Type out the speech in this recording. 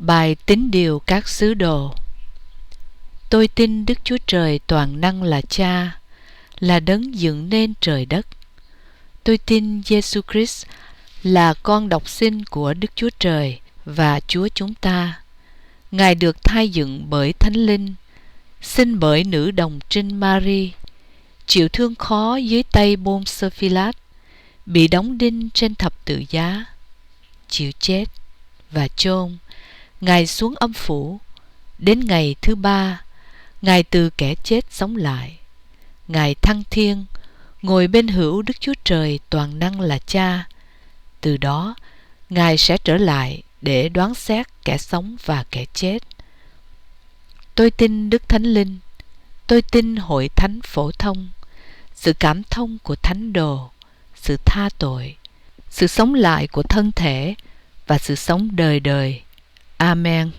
Bài Tín điều các sứ đồ. Tôi tin Đức Chúa Trời toàn năng là Cha, là đấng dựng nên trời đất. Tôi tin Giêsu Christ là con độc sinh của Đức Chúa Trời và Chúa chúng ta. Ngài được thai dựng bởi Thánh Linh, sinh bởi nữ đồng trinh Mary, chịu thương khó dưới tay Pôn-sơ Phi-lát, bị đóng đinh trên thập tự giá, chịu chết và chôn. Ngài xuống âm phủ. Đến ngày thứ ba, Ngài từ kẻ chết sống lại. Ngài thăng thiên, ngồi bên hữu Đức Chúa Trời toàn năng là Cha. Từ đó, Ngài sẽ trở lại để đoán xét kẻ sống và kẻ chết. Tôi tin Đức Thánh Linh. Tôi tin hội thánh phổ thông, sự cảm thông của thánh đồ, sự tha tội, sự sống lại của thân thể và sự sống đời đời. Amen.